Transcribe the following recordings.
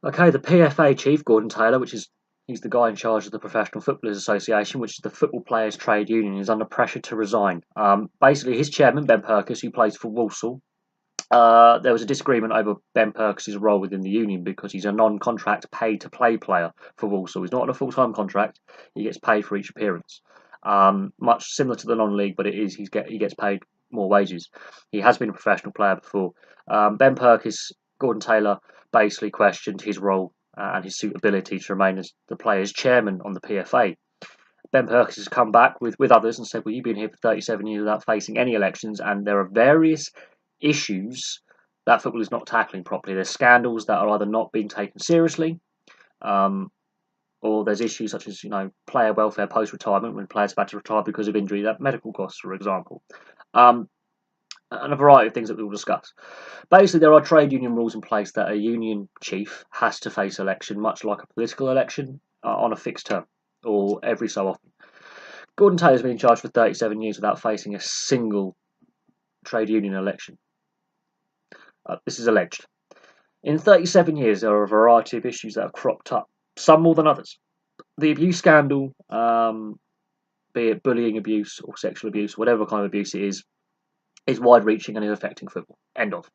Okay, the PFA Chief Gordon Taylor, he's the guy in charge of the Professional Footballers Association, which is the football players' trade union, is under pressure to resign. Basically, his chairman Ben Purkis, who plays for Walsall, there was a disagreement over Ben Purkis' role within the union because he's a non-contract pay-to-play player for Walsall. He's not on a full-time contract; he gets paid for each appearance. Much similar to the non-league, but he gets paid more wages. He has been a professional player before. Ben Purkis, Gordon Taylor, basically questioned his role and his suitability to remain as the players' chairman on the PFA. Ben Purkis has come back with others and said, well, you've been here for 37 years without facing any elections, and there are various issues that football is not tackling properly. There's scandals that are either not being taken seriously, um, or there's issues such as, player welfare post-retirement, when players have had to retire because of injury, that medical costs, for example. Um, and a variety of things that we will discuss. Basically, there are trade union rules in place that a union chief has to face election, much like a political election, on a fixed term, or every so often. Gordon Taylor's been in charge for 37 years without facing a single trade union election. This is alleged. In 37 years, there are a variety of issues that have cropped up, some more than others. The abuse scandal, be it bullying abuse or sexual abuse, whatever kind of abuse it is wide-reaching and is affecting football. End of.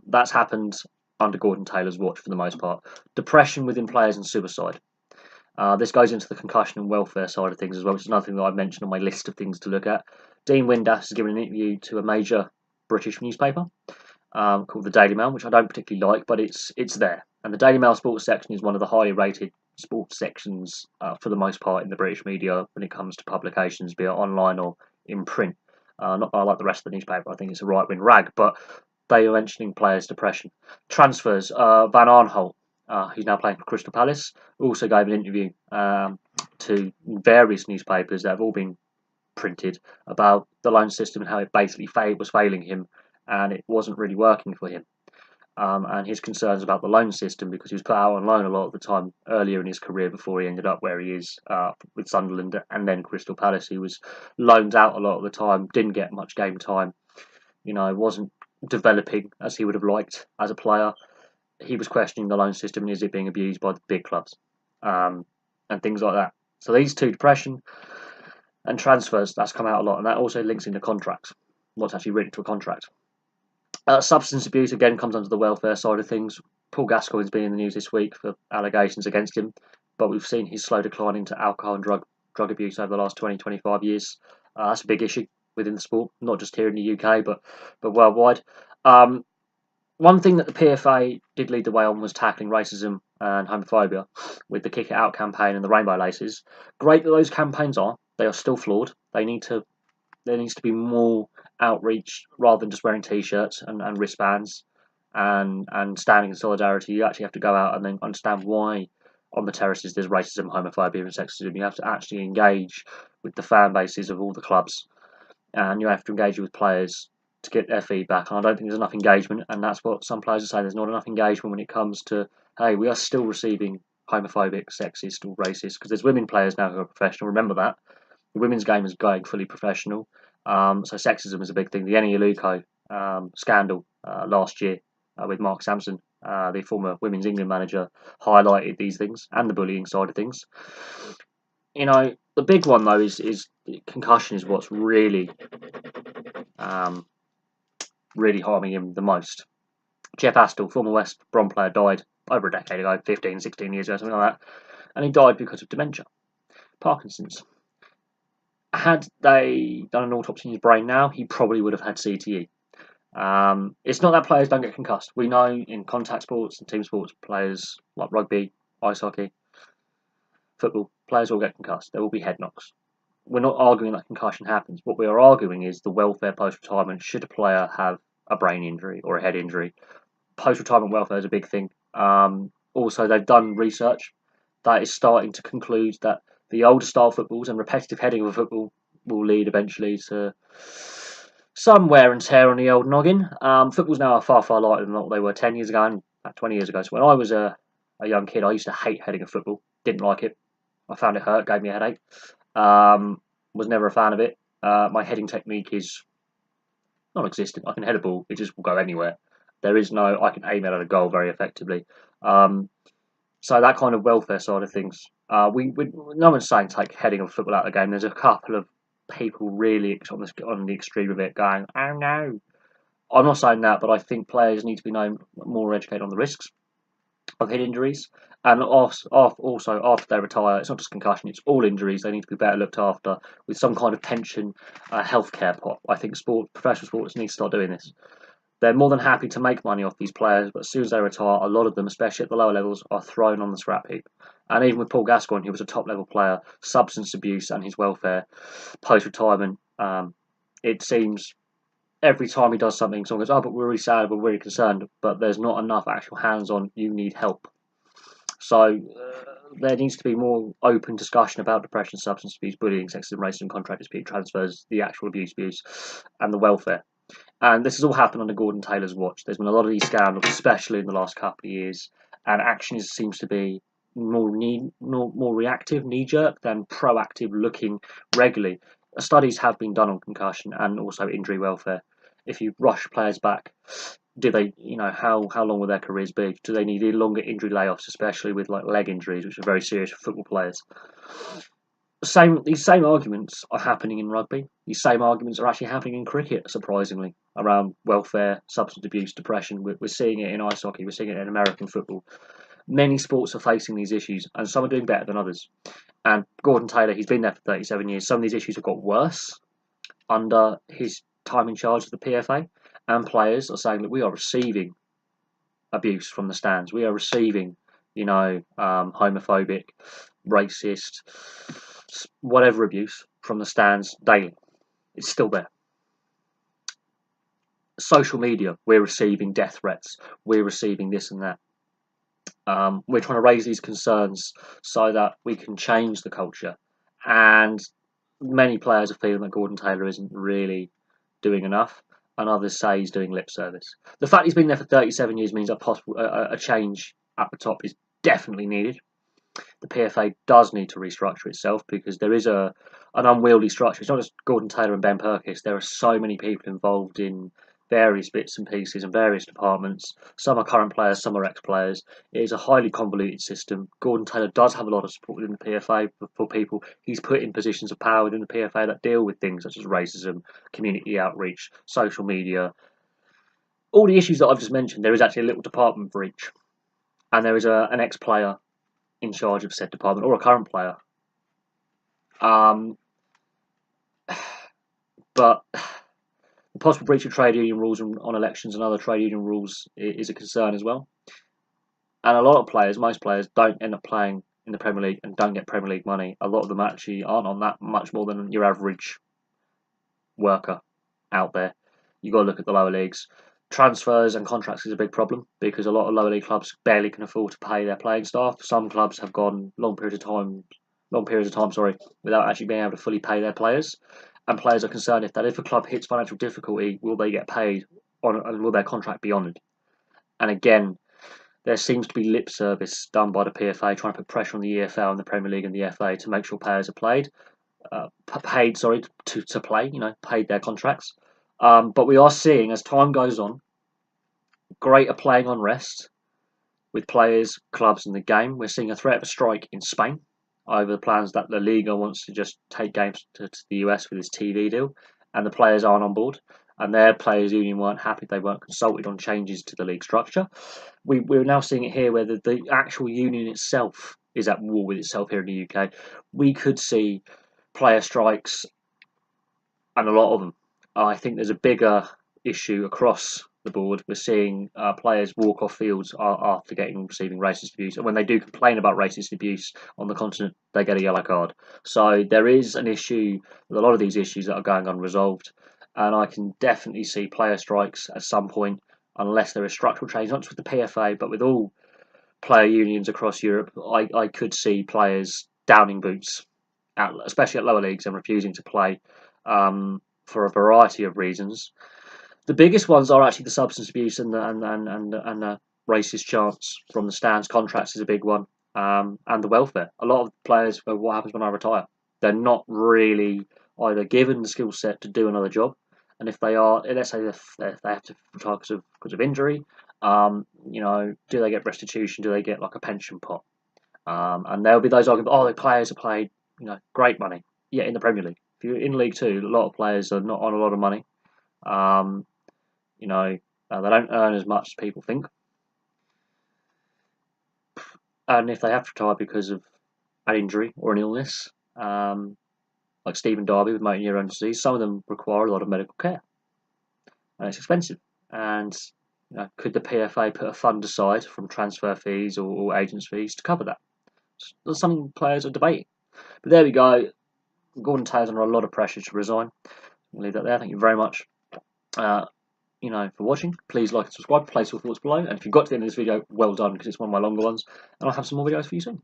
That's happened under Gordon Taylor's watch for the most part. Depression within players and suicide. This goes into the concussion and welfare side of things as well, which is another thing that I've mentioned on my list of things to look at. Dean Windass has given an interview to a major British newspaper called the Daily Mail, which I don't particularly like, but it's there. And the Daily Mail sports section is one of the highly rated sports sections for the most part in the British media when it comes to publications, be it online or in print. Not that I like the rest of the newspaper, I think it's a right-wing rag, but they are mentioning players' depression. Transfers, Van Arnholt, who's now playing for Crystal Palace, also gave an interview to various newspapers that have all been printed about the loan system and how it basically was failing him and it wasn't really working for him. And his concerns about the loan system, because he was put out on loan a lot of the time earlier in his career before he ended up where he is with Sunderland and then Crystal Palace. He was loaned out a lot of the time, didn't get much game time, wasn't developing as he would have liked as a player. He was questioning the loan system and is it being abused by the big clubs and things like that. So these two, depression and transfers, that's come out a lot, and that also links into contracts, what's actually written to a contract. Substance abuse again comes under the welfare side of things. Paul Gascoigne's been in the news this week for allegations against him, but we've seen his slow decline into alcohol and drug abuse over the last 20-25 years. That's a big issue within the sport, not just here in the UK, but worldwide. One thing that the PFA did lead the way on was tackling racism and homophobia with the Kick It Out campaign and the Rainbow Laces. Great that those campaigns are. They are still flawed. There needs to be more outreach rather than just wearing t-shirts and wristbands and standing in solidarity. You actually have to go out and then understand why on the terraces there's racism, homophobia and sexism. You have to actually engage with the fan bases of all the clubs and you have to engage with players to get their feedback. And I don't think there's enough engagement, and that's what some players are saying. There's not enough engagement when it comes to, hey, we are still receiving homophobic, sexist or racist, because there's women players now who are professional. Remember that. The women's game is going fully professional. So sexism is a big thing. The Eni Aluko scandal last year with Mark Sampson, the former Women's England manager, highlighted these things and the bullying side of things. The big one though is concussion is what's really harming him the most. Jeff Astle, former West Brom player, died over a decade ago, 15, 16 years ago, something like that, and he died because of dementia, Parkinson's. Had they done an autopsy in his brain now, he probably would have had CTE. It's not that players don't get concussed. We know in contact sports and team sports, players like rugby, ice hockey, football, players will get concussed. There will be head knocks. We're not arguing that concussion happens. What we are arguing is the welfare post-retirement. Should a player have a brain injury or a head injury? Post-retirement welfare is a big thing. Also, they've done research that is starting to conclude that the older style footballs and repetitive heading of a football will lead eventually to some wear and tear on the old noggin. Footballs now are far, far lighter than what they were 10 years ago and 20 years ago. So when I was a young kid, I used to hate heading a football. Didn't like it. I found it hurt, gave me a headache. Was never a fan of it. My heading technique is non-existent. I can head a ball, it just will go anywhere. There is no, I can aim it at a goal very effectively. So that kind of welfare side of things, no one's saying take heading of football out of the game. There's a couple of people really on the extreme of it going, oh no. I'm not saying that, but I think players need to be more educated on the risks of head injuries. And also, after they retire, it's not just concussion, it's all injuries. They need to be better looked after with some kind of pension healthcare pot. I think professional sports need to start doing this. They're more than happy to make money off these players, but as soon as they retire, a lot of them, especially at the lower levels, are thrown on the scrap heap. And even with Paul Gascoigne, who was a top level player, substance abuse and his welfare post retirement, it seems every time he does something, someone goes, "Oh, but we're really sad, we're really concerned," but there's not enough actual hands-on. You need help. So there needs to be more open discussion about depression, substance abuse, bullying, sexism, racism, contract dispute, transfers, the actual abuse, and the welfare. And this has all happened under Gordon Taylor's watch. There's been a lot of these scandals, especially in the last couple of years, and action seems to be more reactive, knee-jerk, than proactive, looking regularly. Studies have been done on concussion and also injury welfare. If you rush players back, do they, how long will their careers be? Do they need longer injury layoffs, especially with like leg injuries, which are very serious for football players? These same arguments are happening in rugby. These same arguments are actually happening in cricket, surprisingly, around welfare, substance abuse, depression. We're seeing it in ice hockey. We're seeing it in American football. Many sports are facing these issues, and some are doing better than others. And Gordon Taylor, he's been there for 37 years. Some of these issues have got worse under his time in charge of the PFA, and players are saying that we are receiving abuse from the stands. We are receiving, homophobic, racist, whatever abuse from the stands daily. It's still there. Social media, we're receiving death threats. We're receiving this and that. We're trying to raise these concerns so that we can change the culture. And many players are feeling that Gordon Taylor isn't really doing enough, and others say he's doing lip service. The fact he's been there for 37 years means a change at the top is definitely needed. The PFA does need to restructure itself because there is an unwieldy structure. It's not just Gordon Taylor and Ben Purkis. There are so many people involved in various bits and pieces and various departments. Some are current players, some are ex-players. It is a highly convoluted system. Gordon Taylor does have a lot of support within the PFA for people he's put in positions of power within the PFA that deal with things such as racism, community outreach, social media. All the issues that I've just mentioned, there is actually a little department for each. And there is an ex-player in charge of said department, or a current player. But the possible breach of trade union rules on elections and other trade union rules is a concern as well. And a lot of players, most players, don't end up playing in the Premier League and don't get Premier League money. A lot of them actually aren't on that much more than your average worker out there. You've got to look at the lower leagues. Transfers and contracts is a big problem because a lot of lower league clubs barely can afford to pay their playing staff. Some clubs have gone long periods of time, without actually being able to fully pay their players. And players are concerned if a club hits financial difficulty, will they get paid and will their contract be honoured? And again, there seems to be lip service done by the PFA trying to put pressure on the EFL and the Premier League and the FA to make sure players are paid to play, paid their contracts. But we are seeing, as time goes on, greater playing unrest with players, clubs, and the game. We're seeing a threat of a strike in Spain over the plans that La Liga wants to just take games to the US with this TV deal, and the players aren't on board. And their players' union weren't happy; they weren't consulted on changes to the league structure. We're now seeing it here, where the actual union itself is at war with itself here in the UK. We could see player strikes, and a lot of them. I think there's a bigger issue across the board. We're seeing players walk off fields after receiving racist abuse, and when they do complain about racist abuse on the continent, they get a yellow card. So there is an issue with a lot of these issues that are going unresolved, and I can definitely see player strikes at some point, unless there is structural change, not just with the PFA, but with all player unions across Europe. I could see players downing boots, especially at lower leagues, and refusing to play for a variety of reasons. The biggest ones are actually the substance abuse and the racist chants from the stands. Contracts is a big one, and the welfare. A lot of players, what happens when I retire? They're not really either given the skill set to do another job, and if they are, let's say if they have to retire because of injury, do they get restitution? Do they get like a pension pot? And there'll be those arguing, oh, the players are paid, great money. Yeah, in the Premier League. If you're in League Two, a lot of players are not on a lot of money. They don't earn as much as people think. And if they have to retire because of an injury or an illness, like Stephen Darby with motor neurone disease, some of them require a lot of medical care, and it's expensive. And could the PFA put a fund aside from transfer fees or agents' fees to cover that? That's something players are debating. But there we go. Gordon Taylor's under a lot of pressure to resign. I'll leave that there. Thank you very much. For watching. Please like and subscribe. Place your thoughts below. And if you got to the end of this video, well done, because it's one of my longer ones. And I'll have some more videos for you soon.